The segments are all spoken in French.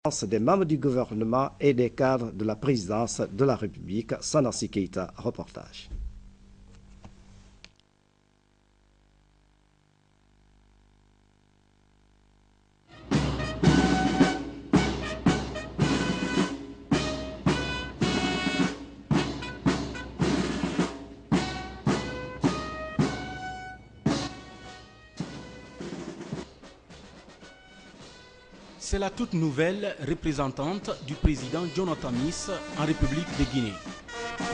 des membres du gouvernement et des cadres de la présidence de la République. Sanarsi Keita, reportage. C'est la toute nouvelle représentante du président Jonathan Miss en République de Guinée.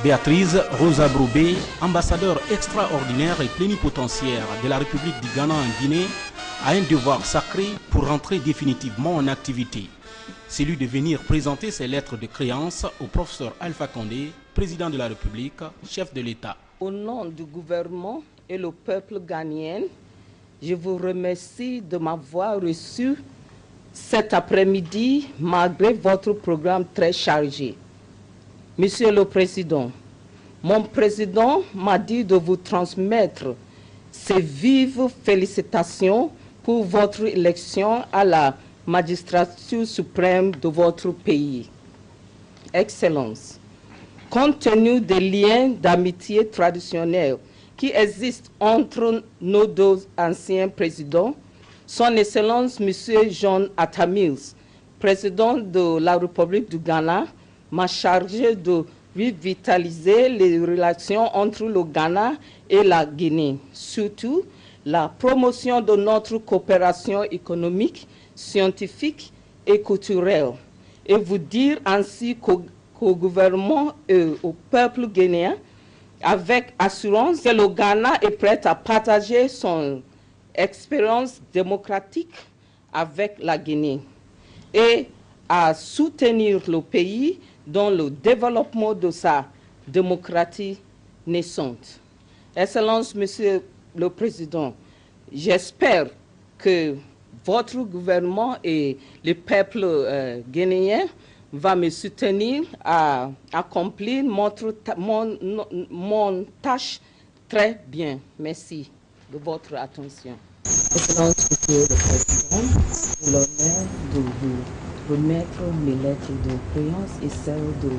Béatrice Rosa Broubé, ambassadeur extraordinaire et plénipotentiaire de la République du Ghana en Guinée, a un devoir sacré pour rentrer définitivement en activité. Celui de venir présenter ses lettres de créance au professeur Alpha Condé, président de la République, chef de l'État. Au nom du gouvernement et le peuple ghanéen, je vous remercie de m'avoir reçu cet après-midi, malgré votre programme très chargé. Monsieur le Président, mon président m'a dit de vous transmettre ses vives félicitations pour votre élection à la magistrature suprême de votre pays. Excellence, compte tenu des liens d'amitié traditionnels qui existent entre nos deux anciens présidents, Son Excellence M. John Atta Mills, président de la République du Ghana, m'a chargé de revitaliser les relations entre le Ghana et la Guinée, surtout la promotion de notre coopération économique, scientifique et culturelle, et vous dire ainsi qu'au gouvernement et au peuple guinéen, avec assurance, que le Ghana est prêt à partager son expérience démocratique avec la Guinée et à soutenir le pays dans le développement de sa démocratie naissante. Excellence, Monsieur le Président, j'espère que votre gouvernement et le peuple guinéen va me soutenir à accomplir mon tâche très bien. Merci de votre attention. Excellence, Monsieur le Président, j'ai l'honneur de vous remettre mes lettres de créance et celles de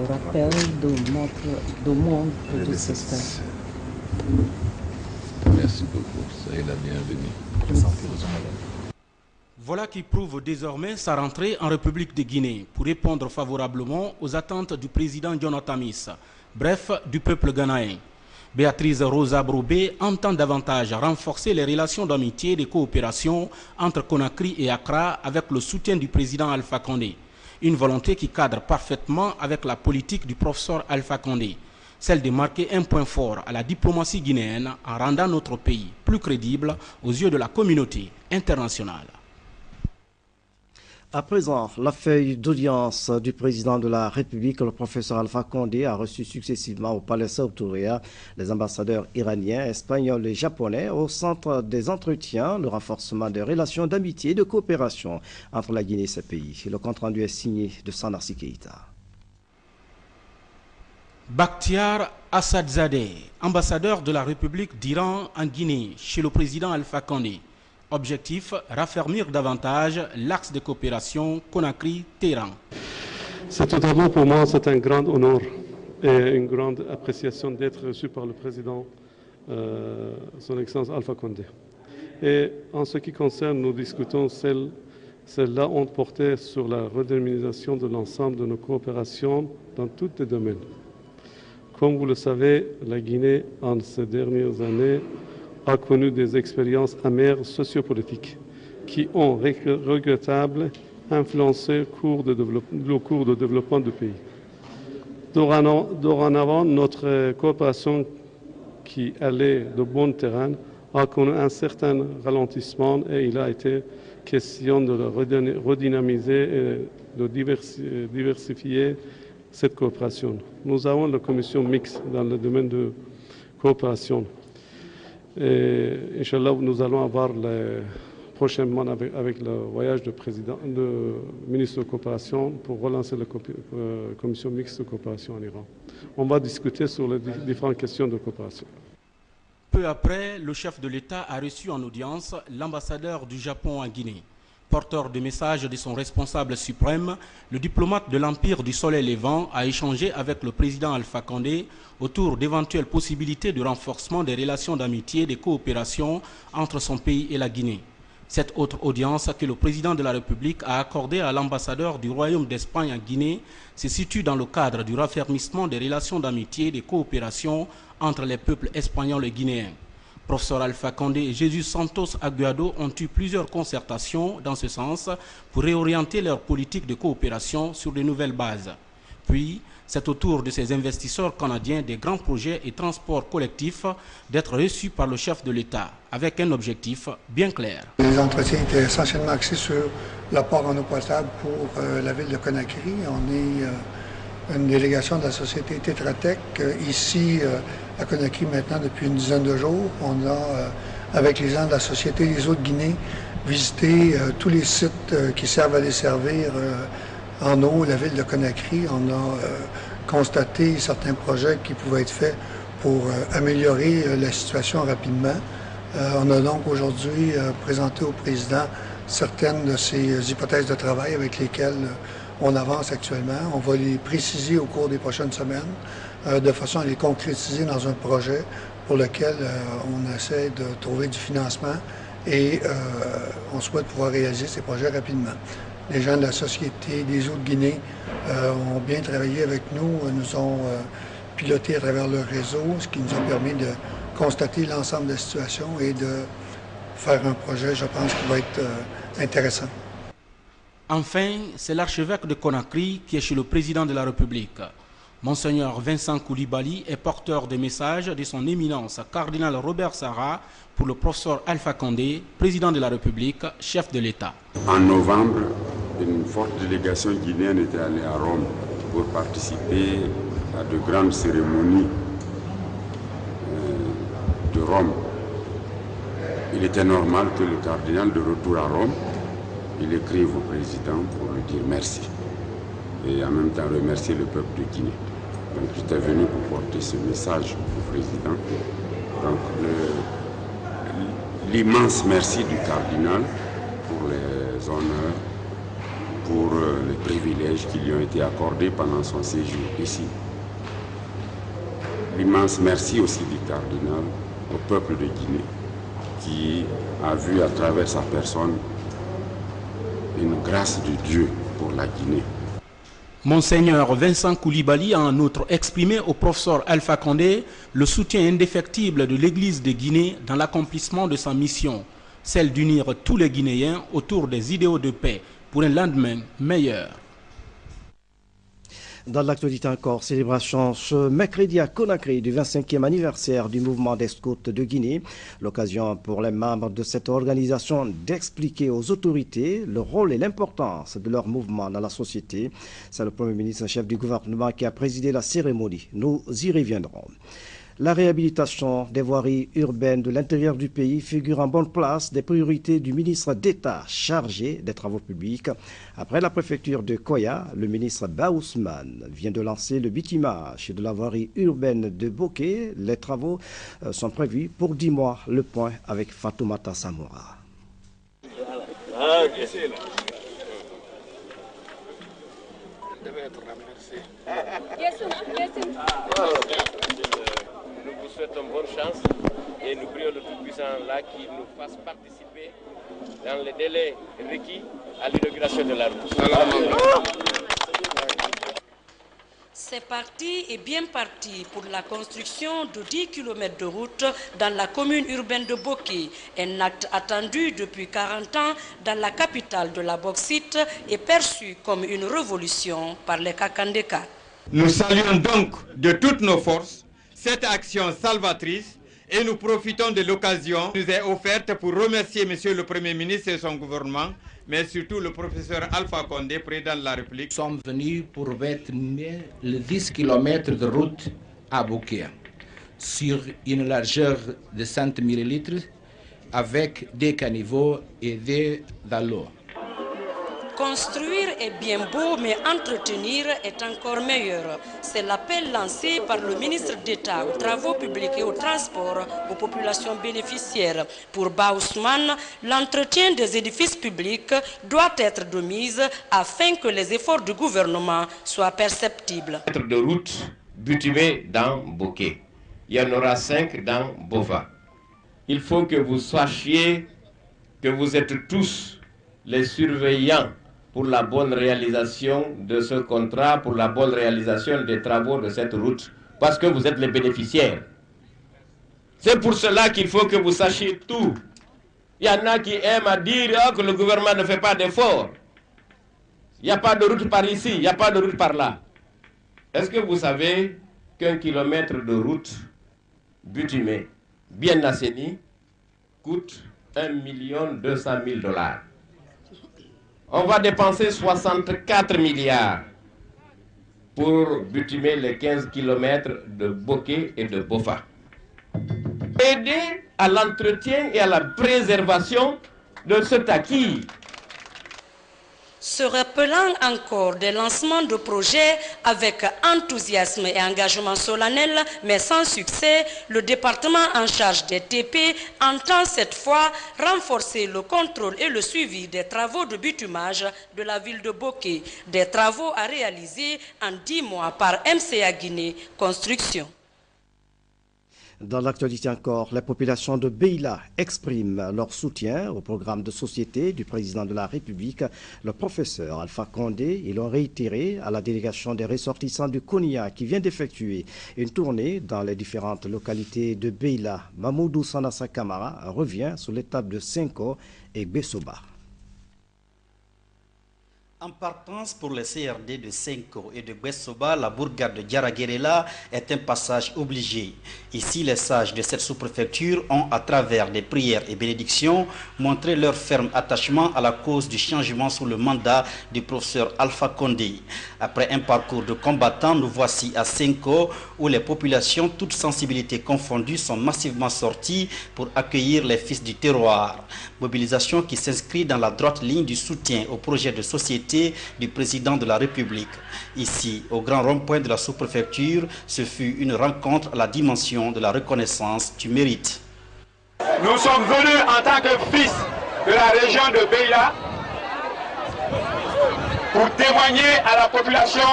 rappel de mon prédécesseur. Merci beaucoup, soyez la bienvenue. Voilà qui prouve désormais sa rentrée en République de Guinée pour répondre favorablement aux attentes du président Jonathan Miss, bref, du peuple ghanéen. Béatrice Rosa Broubé entend davantage renforcer les relations d'amitié et de coopération entre Conakry et Accra avec le soutien du président Alpha Condé. Une volonté qui cadre parfaitement avec la politique du professeur Alpha Condé, celle de marquer un point fort à la diplomatie guinéenne en rendant notre pays plus crédible aux yeux de la communauté internationale. À présent, la feuille d'audience du président de la République, le professeur Alpha Condé, a reçu successivement au Palais South Touréa les ambassadeurs iraniens, espagnols et japonais au centre des entretiens, le renforcement des relations d'amitié et de coopération entre la Guinée et ces pays. Le compte-rendu est signé de Sanarsi Keita. Bakhtiar Assadzadeh, ambassadeur de la République d'Iran en Guinée, chez le président Alpha Condé. Objectif, raffermir davantage l'axe de coopération Conakry-Téhéran. C'est totalement pour moi, c'est un grand honneur et une grande appréciation d'être reçu par le président, son Excellence Alpha Condé. Et en ce qui concerne, nous discutons celles-là ont porté sur la redynamisation de l'ensemble de nos coopérations dans tous les domaines. Comme vous le savez, la Guinée, en ces dernières années, a connu des expériences amères sociopolitiques qui ont regrettablement influencé le cours de développement du pays. Dorénavant, notre coopération qui allait de bon terrain a connu un certain ralentissement et il a été question de redynamiser et de diversifier cette coopération. Nous avons la commission mixte dans le domaine de coopération. Et Inch'Allah, nous allons avoir prochainement avec le voyage du ministre de coopération pour relancer la commission mixte de coopération en Iran. On va discuter sur les différentes questions de coopération. Peu après, le chef de l'État a reçu en audience l'ambassadeur du Japon en Guinée. Porteur de message de son responsable suprême, le diplomate de l'Empire du Soleil Levant a échangé avec le président Alpha Condé autour d'éventuelles possibilités de renforcement des relations d'amitié et de coopération entre son pays et la Guinée. Cette autre audience que le président de la République a accordée à l'ambassadeur du Royaume d'Espagne en Guinée se situe dans le cadre du raffermissement des relations d'amitié et de coopération entre les peuples espagnols et guinéens. Professeur Alpha Condé et Jesús Santos Aguado ont eu plusieurs concertations dans ce sens pour réorienter leur politique de coopération sur de nouvelles bases. Puis, c'est au tour de ces investisseurs canadiens des grands projets et transports collectifs d'être reçus par le chef de l'État avec un objectif bien clair. Les entretiens étaient essentiellement axés sur l'apport en eau potable pour la ville de Conakry. On est une délégation de la société Tetra Tech ici à Conakry maintenant depuis une dizaine de jours. On a, avec les gens de la société Les Eaux de Guinée, visité tous les sites qui servent à desservir en eau la ville de Conakry. On a constaté certains projets qui pouvaient être faits pour améliorer la situation rapidement. On a donc aujourd'hui présenté au président certaines de ces hypothèses de travail avec lesquelles on avance actuellement. On va les préciser au cours des prochaines semaines de façon à les concrétiser dans un projet pour lequel on essaie de trouver du financement et on souhaite pouvoir réaliser ces projets rapidement. Les gens de la Société des Eaux de Guinée ont bien travaillé avec nous, nous ont piloté à travers leur réseau, ce qui nous a permis de constater l'ensemble de la situation et de faire un projet, je pense, qui va être intéressant. Enfin, c'est l'archevêque de Conakry qui est chez le président de la République. Monseigneur Vincent Koulibaly est porteur de messages de son éminence cardinal Robert Sarah pour le professeur Alpha Condé, président de la République, chef de l'État. En novembre, une forte délégation guinéenne était allée à Rome pour participer à de grandes cérémonies de Rome. Il était normal que le cardinal, de retour à Rome, il écrive au président pour lui dire merci et en même temps remercier le peuple de Guinée. Donc j'étais venu pour porter ce message au président. Donc l'immense merci du cardinal pour les honneurs, pour les privilèges qui lui ont été accordés pendant son séjour ici. L'immense merci aussi du cardinal au peuple de Guinée qui a vu à travers sa personne une grâce de Dieu pour la Guinée. Monseigneur Vincent Koulibaly a en outre exprimé au professeur Alpha Condé le soutien indéfectible de l'Église de Guinée dans l'accomplissement de sa mission, celle d'unir tous les Guinéens autour des idéaux de paix pour un lendemain meilleur. Dans l'actualité encore, célébration ce mercredi à Conakry du 25e anniversaire du mouvement des scouts de Guinée. L'occasion pour les membres de cette organisation d'expliquer aux autorités le rôle et l'importance de leur mouvement dans la société. C'est le Premier ministre chef du gouvernement qui a présidé la cérémonie. Nous y reviendrons. La réhabilitation des voiries urbaines de l'intérieur du pays figure en bonne place des priorités du ministre d'État chargé des travaux publics. Après la préfecture de Koya, le ministre Ba Ousmane vient de lancer le bitumage de la voirie urbaine de Bokeh. Les travaux sont prévus pour 10 mois. Le point avec Fatoumata Samoura. Nous vous souhaitons bonne chance et nous prions le Tout-Puissant là qu'il nous fasse participer dans les délais requis à l'inauguration de la route. C'est parti et bien parti pour la construction de 10 km de route dans la commune urbaine de Bokeh, un acte attendu depuis 40 ans dans la capitale de la bauxite et perçu comme une révolution par les Kakandeka. Nous saluons donc de toutes nos forces cette action salvatrice et nous profitons de l'occasion qui nous est offerte pour remercier Monsieur le Premier ministre et son gouvernement, mais surtout le professeur Alpha Condé, président de la République. Nous sommes venus pour maintenir les 10 km de route à Bokeh sur une largeur de 100 millilitres avec des caniveaux et des dallots. Construire est bien beau, mais entretenir est encore meilleur. C'est l'appel lancé par le ministre d'État aux Travaux publics et aux Transports aux populations bénéficiaires. Pour Ba Ousmane, l'entretien des édifices publics doit être de mise afin que les efforts du gouvernement soient perceptibles. De route bitumée dans Boké. Il y en aura 5 dans Bova. Il faut que vous sachiez que vous êtes tous les surveillants pour la bonne réalisation de ce contrat, pour la bonne réalisation des travaux de cette route, parce que vous êtes les bénéficiaires. C'est pour cela qu'il faut que vous sachiez tout. Il y en a qui aiment à dire que le gouvernement ne fait pas d'efforts. Il n'y a pas de route par ici, il n'y a pas de route par là. Est-ce que vous savez qu'un kilomètre de route bitumée, bien assainie, coûte 1 200 000 $? On va dépenser 64 milliards pour bitumer les 15 km de Boké et de Bofa. Aider à l'entretien et à la préservation de cet acquis. Se rappelant encore des lancements de projets avec enthousiasme et engagement solennel, mais sans succès, le département en charge des TP entend cette fois renforcer le contrôle et le suivi des travaux de bitumage de la ville de Boké, des travaux à réaliser en 10 mois par MCA Guinée Construction. Dans l'actualité encore, les populations de Beila expriment leur soutien au programme de société du président de la République, le professeur Alpha Condé. Ils l'ont réitéré à la délégation des ressortissants du Konya qui vient d'effectuer une tournée dans les différentes localités de Beila. Mamoudou Sanassa Kamara revient sur l'étape de Senko et Bessoba. En partance pour le CRD de Senko et de Bessoba, la bourgade de Diaraguerela est un passage obligé. Ici, les sages de cette sous-préfecture ont, à travers des prières et bénédictions, montré leur ferme attachement à la cause du changement sous le mandat du professeur Alpha Condé. Après un parcours de combattants, nous voici à Senko, où les populations, toutes sensibilités confondues, sont massivement sorties pour accueillir les fils du terroir. Mobilisation qui s'inscrit dans la droite ligne du soutien au projet de société du président de la République. Ici, au grand rond-point de la sous-préfecture, ce fut une rencontre à la dimension de la reconnaissance du mérite. Nous sommes venus en tant que fils de la région de Beila pour témoigner à la population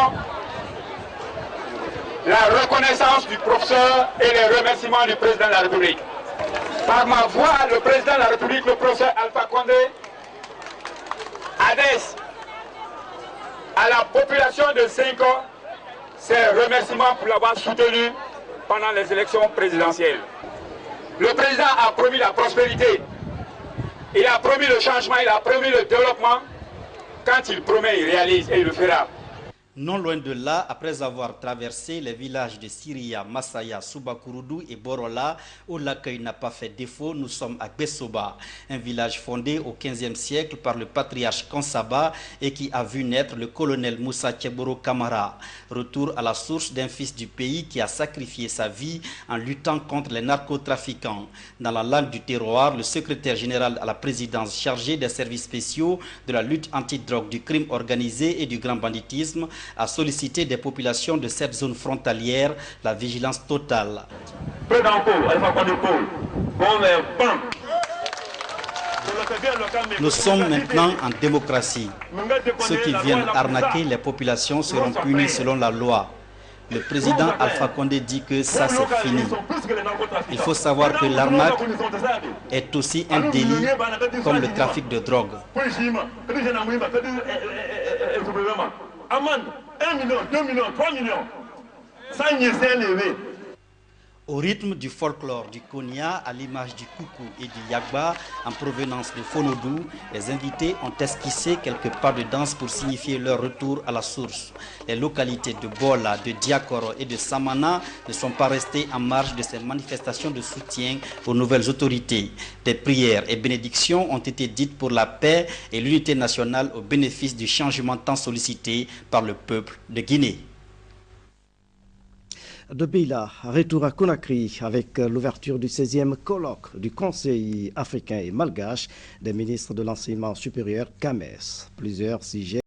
la reconnaissance du professeur et les remerciements du président de la République. Par ma voix, le président de la République, le professeur Alpha Condé, adresse à la population de Senko ses remerciements pour l'avoir soutenu pendant les élections présidentielles. Le président a promis la prospérité, il a promis le changement, il a promis le développement. Quand il promet, il réalise et il le fera. Non loin de là, après avoir traversé les villages de Syria, Massaya, Subakurudu et Borola, où l'accueil n'a pas fait défaut, nous sommes à Bessoba, un village fondé au XVe siècle par le patriarche Kansaba et qui a vu naître le colonel Moussa Tcheboro Kamara. Retour à la source d'un fils du pays qui a sacrifié sa vie en luttant contre les narcotrafiquants. Dans la langue du terroir, le secrétaire général à la présidence chargé des services spéciaux de la lutte anti-drogue, du crime organisé et du grand banditisme a sollicité des populations de cette zone frontalière la vigilance totale. Nous sommes maintenant en démocratie. Ceux qui viennent arnaquer les populations seront punis selon la loi. Le président Alpha Condé dit que ça c'est fini. Il faut savoir que l'arnaque est aussi un délit comme le trafic de drogue. Amende, 1 million, 2 millions, 3 millions. Ça n'y est élevé. Au rythme du folklore du Konya, à l'image du Koukou et du Yagba, en provenance de Fonodou, les invités ont esquissé quelques pas de danse pour signifier leur retour à la source. Les localités de Bola, de Diakoro et de Samana ne sont pas restées en marge de ces manifestations de soutien aux nouvelles autorités. Des prières et bénédictions ont été dites pour la paix et l'unité nationale au bénéfice du changement tant sollicité par le peuple de Guinée. De Beila, retour à Conakry avec l'ouverture du 16e colloque du Conseil africain et malgache des ministres de l'enseignement supérieur CAMES. Plusieurs sujets